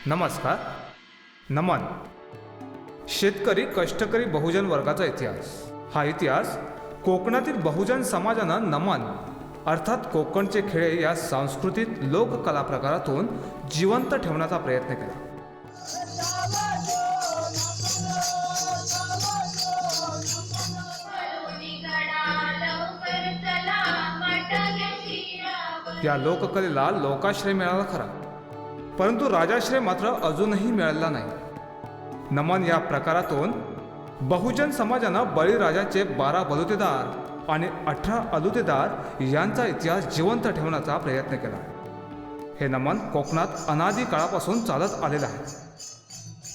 नमस्कार. नमन. शेतकरी कष्टकरी बहुजन वर्गाचा इतिहास. हा इतिहास कोकणातील बहुजन समाजानं नमन अर्थात कोकणचे खेळे या सांस्कृतिक लोककला प्रकारातून जिवंत ठेवण्याचा प्रयत्न केला. या लोककलेला लोकाश्रय मिळाला खरा, परंतु राजाश्रय मात्र अजूनही मिळाला नाही. नमन या प्रकारातून बहुजन समाजानं बळीराजाचे 12 बलुतेदार आणि 18 अलुतेदार यांचा इतिहास जिवंत ठेवण्याचा प्रयत्न केला. हे नमन कोकणात अनादी काळापासून चालत आलेलं आहे.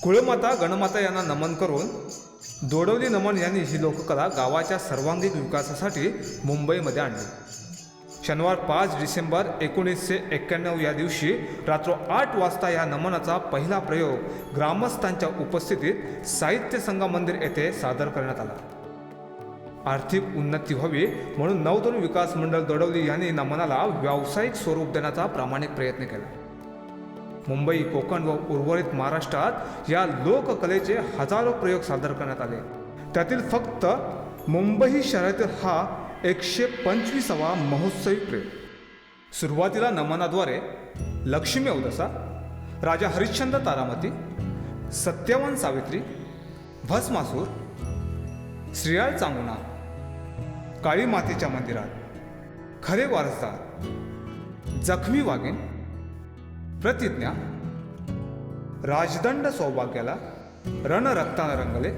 कुळमाता गणमाता यांना नमन करून दोडवली नमन यांनी ही लोककला गावाच्या सर्वांगीण विकासासाठी मुंबईमध्ये आणली. शनिवार 5 डिसेंबर 1991 या दिवशी रात्र 8 वाजता या नमनाचा पहिला प्रयोग ग्रामस्थांच्या उपस्थितीत साहित्य संघ मंदिर येथे सादर करण्यात आला. आर्थिक उन्नती व्हावी म्हणून नवतरुण विकास मंडळ दोडवली यांनी नमनाला व्यावसायिक स्वरूप देण्याचा प्रामाणिक प्रयत्न केला. मुंबई, कोकण व उर्वरित महाराष्ट्रात या लोककलेचे हजारो प्रयोग सादर करण्यात आले. त्यातील फक्त मुंबई शहरातील हा 125वा महोत्सवी प्रयोग. सुरुवातीला नमनाद्वारे लक्ष्मी औदसा, राजा हरिश्चंद्र तारामती, सत्यवान सावित्री, भस्मासूर, श्रीयाळ चांगुणा, काळी मातेच्या मंदिरात, खरे वारसदार, जखमी वाघीण, प्रतिज्ञा, राजदंड सौभाग्याला, रण रक्तानं रंगले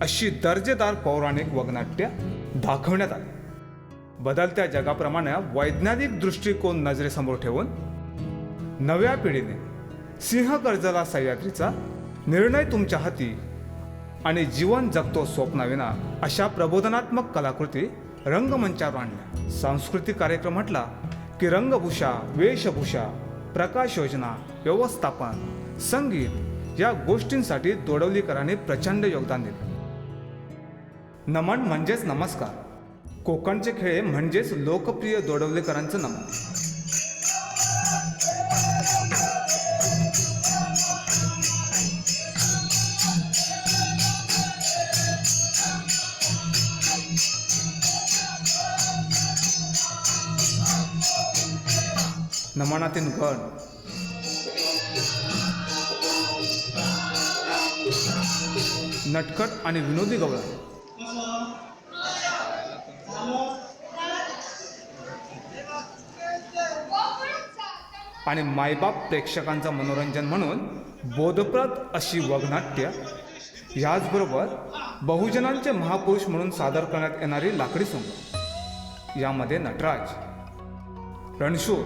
अशी दर्जेदार पौराणिक वगनाट्य दाखवण्यात आली. बदलत्या जगाप्रमाणे वैज्ञानिक दृष्टिकोन नजरेसमोर ठेवून नव्या पिढीने सिंह गर्जला सह्याद्रीचा, निर्णय तुमच्या हाती आणि जीवन जगतो स्वप्नाविना अशा प्रबोधनात्मक कलाकृती रंगमंचावर आणल्या. सांस्कृतिक कार्यक्रम म्हटला की रंगभूषा, वेशभूषा, प्रकाश योजना, व्यवस्थापन, संगीत या गोष्टींसाठी दोडवलीकरांनी प्रचंड योगदान दिले. नमन म्हणजेच नमस्कार. कोकणचे खेळ म्हणजेच लोकप्रिय दोडवलीकरांचं नमन. नमनातील गण नटखट आणि विनोदी गवळण, आणि मायबाप प्रेक्षकांचं मनोरंजन म्हणून बोधप्रद अशी वगनाट्य, याचबरोबर बहुजनांचे महापुरुष म्हणून सादर करण्यात येणारी लाकडी सोंग. यामध्ये नटराज, रणशूर,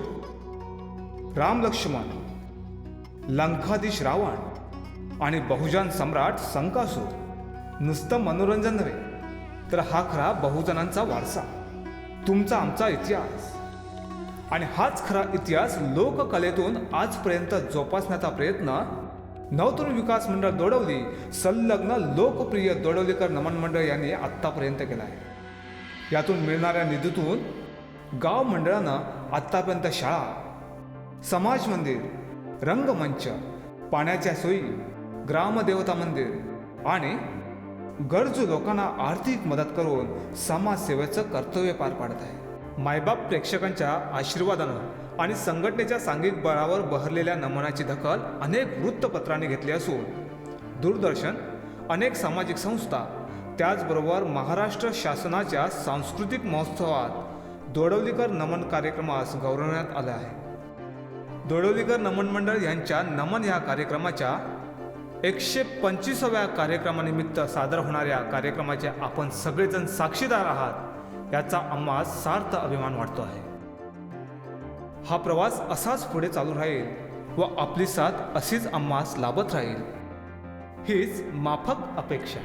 रामलक्ष्मण, लंकाधीश रावण आणि बहुजन सम्राट संकासूर नुसतं मनोरंजन नव्हे तर हा खरा बहुजनांचा वारसा, तुमचा आमचा इतिहास. आणि हाच खरा इतिहास लोककलेतून आजपर्यंत जोपासण्याचा प्रयत्न नवतरुण विकास मंडळ दोडवली संलग्न लोकप्रिय दोडवलीकर नमन मंडळ यांनी आत्तापर्यंत केला आहे. यातून मिळणाऱ्या निधीतून गाव मंडळानं आत्तापर्यंत शाळा, समाज मंदिर, रंगमंच, पाण्याच्या सोयी, ग्रामदेवता मंदिर आणि गरजू लोकांना आर्थिक मदत करून समाजसेवेचं कर्तव्य पार पाडत आहे. मायबाप प्रेक्षकांच्या आशीर्वादानं आणि संघटनेच्या सांघिक बळावर बहरलेल्या नमनाची दखल अनेक वृत्तपत्रांनी घेतली असून दूरदर्शन, अनेक सामाजिक संस्था, त्याचबरोबर महाराष्ट्र शासनाच्या सांस्कृतिक महोत्सवात दोडवलीकर नमन कार्यक्रमास गौरवण्यात आलं आहे. दोडवलीकर नमन मंडळ यांच्या नमन या कार्यक्रमाच्या 125व्या कार्यक्रमानिमित्त सादर होणाऱ्या कार्यक्रमाचे आपण सगळेजण साक्षीदार आहात, याचा आम्हाला सार्थ अभिमान वाटतो आहे. हा प्रवास असाच पुढे चालू राहील व आपली साथ अशीच आम्हास लाभत राहील, हीच माफक अपेक्षा.